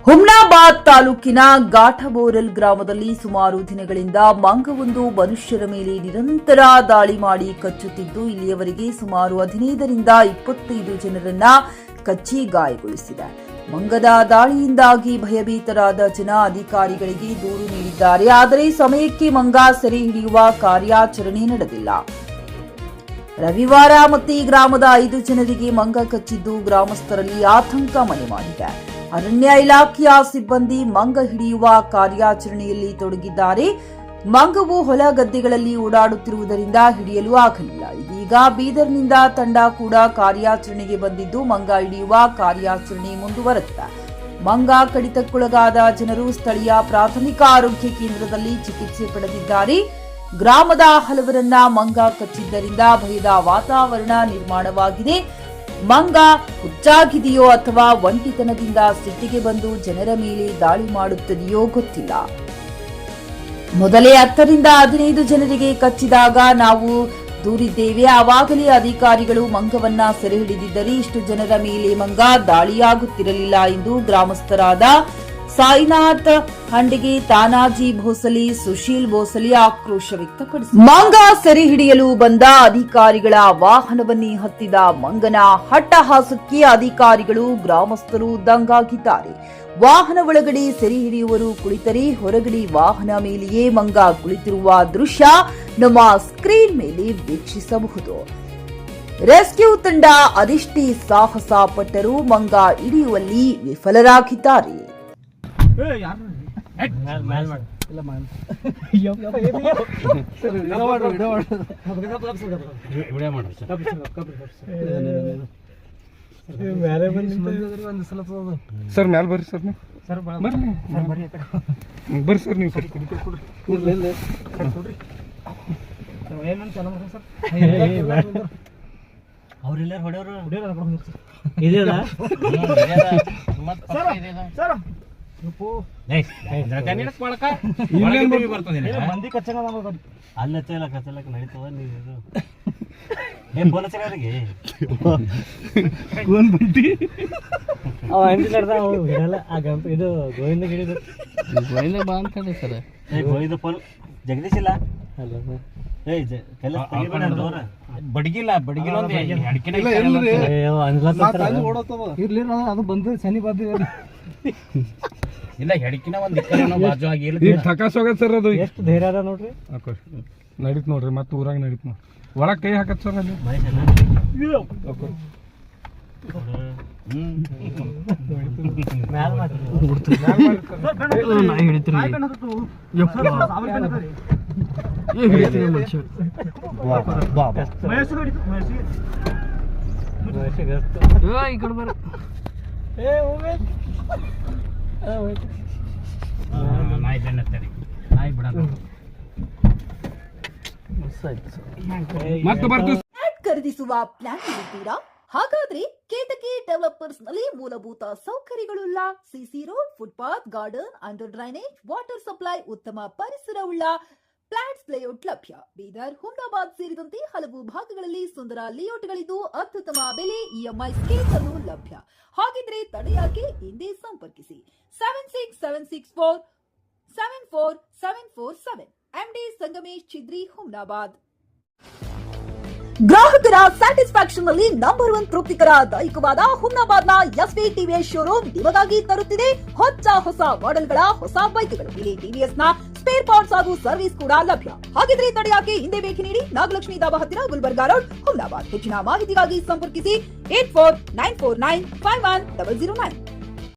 ಹುಮ್ನಾಬಾದ್ ತಾಲೂಕಿನ ಗಾಠಬೋರಲ್ ಗ್ರಾಮದಲ್ಲಿ ಸುಮಾರು ದಿನಗಳಿಂದ ಮಂಗವೊಂದು ಮನುಷ್ಯರ ಮೇಲೆ ನಿರಂತರ ದಾಳಿ ಮಾಡಿ ಕಚ್ಚುತ್ತಿದ್ದು ಇಲ್ಲಿಯವರೆಗೆ ಸುಮಾರು 15ರಿಂದ 25 ಜನರನ್ನ ಕಚ್ಚಿ ಗಾಯಗೊಳಿಸಿದೆ. ಮಂಗದ ದಾಳಿಯಿಂದಾಗಿ ಭಯಭೀತರಾದ ಜನ ಅಧಿಕಾರಿಗಳಿಗೆ ದೂರು ನೀಡಿದ್ದಾರೆ. ಆದರೆ ಸಮಯಕ್ಕೆ ಮಂಗ ಸೆರೆ ಹಿಡಿಯುವ ಕಾರ್ಯಾಚರಣೆ ನಡೆದಿಲ್ಲ. ರವಿವಾರ ಮತ್ತೆ ಗ್ರಾಮದ 5 ಜನರಿಗೆ ಮಂಗ ಕಚ್ಚಿದ್ದು ಗ್ರಾಮಸ್ಥರಲ್ಲಿ ಆತಂಕ ಮನೆ ಮಾಡಿದೆ. ಅರಣ್ಯ ಇಲಾಖೆಯ ಸಿಬ್ಬಂದಿ ಮಂಗ ಹಿಡಿಯುವ ಕಾರ್ಯಾಚರಣೆಯಲ್ಲಿ ತೊಡಗಿದ್ದಾರೆ. ಮಂಗವು ಹೊಲ ಗದ್ದೆಗಳಲ್ಲಿ ಓಡಾಡುತ್ತಿರುವುದರಿಂದ ಹಿಡಿಯಲು ಆಗಲಿಲ್ಲ. ಇದೀಗ ಬೀದರ್ನಿಂದ ತಂಡ ಕೂಡ ಕಾರ್ಯಾಚರಣೆಗೆ ಬಂದಿದ್ದು ಮಂಗ ಹಿಡಿಯುವ ಕಾರ್ಯಾಚರಣೆ ಮುಂದುವರೆದಿದೆ. ಮಂಗ ಕಡಿತಕ್ಕೊಳಗಾದ ಜನರು ಸ್ಥಳೀಯ ಪ್ರಾಥಮಿಕ ಆರೋಗ್ಯ ಕೇಂದ್ರದಲ್ಲಿ ಚಿಕಿತ್ಸೆ ಪಡೆದಿದ್ದಾರೆ. ಗ್ರಾಮದ ಹಲವರನ್ನ ಮಂಗ ಕಚ್ಚಿದ್ದರಿಂದ ಭಯದ ವಾತಾವರಣ ನಿರ್ಮಾಣವಾಗಿದೆ. ಮಂಗ ಹುಚ್ಚಾಗಿದೆಯೋ ಅಥವಾ ಒಂಟಿತನದಿಂದ ಸಿಟ್ಟಿಗೆ ಬಂದು ಜನರ ಮೇಲೆ ದಾಳಿ ಮಾಡುತ್ತದೆಯೋ ಗೊತ್ತಿಲ್ಲ. ಮೊದಲೇ 10ರಿಂದ 15 ಜನರಿಗೆ ಕಚ್ಚಿದಾಗ ನಾವು ದೂರಿದ್ದೇವೆ. ಆವಾಗಲೇ ಅಧಿಕಾರಿಗಳು ಮಂಗವನ್ನ ಸೆರೆ ಹಿಡಿದಿದ್ದರೆ ಇಷ್ಟು ಜನರ ಮೇಲೆ ಮಂಗ ದಾಳಿಯಾಗುತ್ತಿರಲಿಲ್ಲ ಎಂದು ಗ್ರಾಮಸ್ಥರಾದ ಸಾಯಿನಾಥ್ ಹಂಡಿಗೆ, ತಾನಾಜಿ ಭೋಸಲಿ, ಸುಶೀಲ್ ಭೋಸಲಿ ಆಕ್ರೋಶ ವ್ಯಕ್ತಪಡಿಸಿದರು. ಮಂಗ ಸೆರೆ ಹಿಡಿಯಲು ಬಂದ ಅಧಿಕಾರಿಗಳ ವಾಹನವನ್ನೇ ಹತ್ತಿದ ಮಂಗನ ಹಟ್ಟಹಾಸಕ್ಕೆ ಅಧಿಕಾರಿಗಳು ಗ್ರಾಮಸ್ಥರು ದಂಗಾಗಿದ್ದಾರೆ. ವಾಹನ ಒಳಗಡೆ ಸೆರೆ ಹಿಡಿಯುವರು ಕುಳಿತರೆ ಹೊರಗಡೆ ವಾಹನ ಮೇಲೆಯೇ ಮಂಗ ಕುಳಿತಿರುವ ದೃಶ್ಯ ನಮ್ಮ ಸ್ಕ್ರೀನ್ ಮೇಲೆ ವೀಕ್ಷಿಸಬಹುದು. ರೆಸ್ಕ್ಯೂ ತಂಡ ಅದೆಷ್ಟೇ ಸಾಹಸ ಪಟ್ಟರೂ ಮಂಗ ಹಿಡಿಯುವಲ್ಲಿ ವಿಫಲರಾಗಿದ್ದಾರೆ. ಸರ್ ಮ್ಯಾಲ ಬರ್ರಿ ಸರ್ ನೀವು ಬರ್ರಿ ಸರ್ ನೀವು ಅವ್ರೆಲ್ಲ ಹೊಡೆಯವರು ಮಂದಿ ಅಲ್ಲ ಕಚ್ಚಲಕ್ಕ ನಡೀತದ ನೀವು ಫೋನ್ ಹಚ್ಚರಿಗೆ ಹಿಡಲ್ಲ ಆ ಗಂಪ ಇದು ಗೋವಿಂದ ಹಿಡಿದು ಗೋವಿಂದ ಬಾ ಅನ್ಕೊಂಡೆ ಸರ್ ಗೋವಿಂದ ಫೋನ್ ಜಗದೀಶ್ ಇಲ್ಲ ಬಡಗಿಲ್ಲ ಇರ್ಲಿ ಅದು ಬಂದು ಶನಿ ಬಾದ್ ಇಲ್ಲ ಹೆಡಕಿನ ಒಂದ್ ಬಾಜು ಆಗಿ ಥಕಾಸ್ ಹೋಗತ್ ಸರ್ ಅದು ಎಷ್ಟು ಧೈರ್ಯ ಅದ ನೋಡ್ರಿ ನಡೀತ್ ನೋಡ್ರಿ ಮತ್ತೆ ಊರಾಗ ನಡೀತ್ ನೋಡ್ರಿ ಒಳಗ್ ಕೈ ಹಾಕತ್ ಸರ್ ಅಲ್ಲಿ ಖರೀದಿಸುವ ಪ್ಲಾನ್ ಇರುತ್ತೀರಾ? ಹಾಗಾದ್ರೆ ಕೇತಕಿ ಡೆವಲಪರ್ಸ್ ನಲ್ಲಿ ಮೂಲಭೂತ ಸೌಕರ್ಯಗಳುಳ್ಳ CC road, footpath, garden, under drainage, water supply, ಉತ್ತಮ ಪರಿಸರವುಳ್ಳ ಫ್ಲಾಟ್ಸ್ ಲೇಔಟ್ ಲಭ್ಯ. ಬೀದರ್, ಹುಮ್ನಾಬಾದ್ ಸೇರಿದಂತೆ ಹಲವು ಭಾಗಗಳಲ್ಲಿ ಸುಂದರ ಲೇಔಟ್ಗಳಿದ್ದು ಅತ್ಯುತ್ತಮ ಬೆಲೆ, ಇಎಂಐ ಸ್ಕೀಮ್ಸ್ ಅನ್ನು ಲಭ್ಯ. ಹಾಗಿದ್ರೆ ತಡೆಯಾಕೆ ಹಿಂದೆ ಸಂಪರ್ಕಿಸಿ 7676474747 ಎಂಡಿ ಸಂಗಮೇಶ್ ಚಿದ್ರಿ, ಹುಮ್ನಾಬಾದ್. ಗ್ರಾಹಕರ ಸ್ಯಾಟಿಸ್ಫ್ಯಾಕ್ಷನ್ ನಲ್ಲಿ ನಂಬರ್ 1 ತೃಪ್ತಿಕರದಾಯಕವಾದ ಹುಮ್ನಾಬಾದ್ನ ಎಸ್ವಿ ಟಿವಿಎಸ್ ಶೋರೂಮ್ ನಿಮಗಾಗಿ ತರುತ್ತಿದೆ ಹೊಸ ಮಾಡೆಲ್ಗಳ ಹೊಸ ಬೈಕ್ಗಳು. ಇಲ್ಲಿ ಟಿವಿಎಸ್ ನ ಸ್ಪೇರ್ ಪಾರ್ಟ್ಸ್ ಹಾಗೂ ಸರ್ವಿಸ್ ಕೂಡ ಲಭ್ಯ. ಹಾಗಿದ್ರೆ ತಡೆಯಾಕೆ ಹಿಂದೆ ಭೇಟಿ ನೀಡಿ ನಾಗಲಕ್ಷ್ಮಿ ಧಾಬಾ ಹತ್ತಿರ, ಗುಲ್ಬರ್ಗಾ ರೋಡ್, ಹುಮ್ನಾಬಾದ್. ಹೆಚ್ಚಿನ ಮಾಹಿತಿಗಾಗಿ ಸಂಪರ್ಕಿಸಿ 8494951009.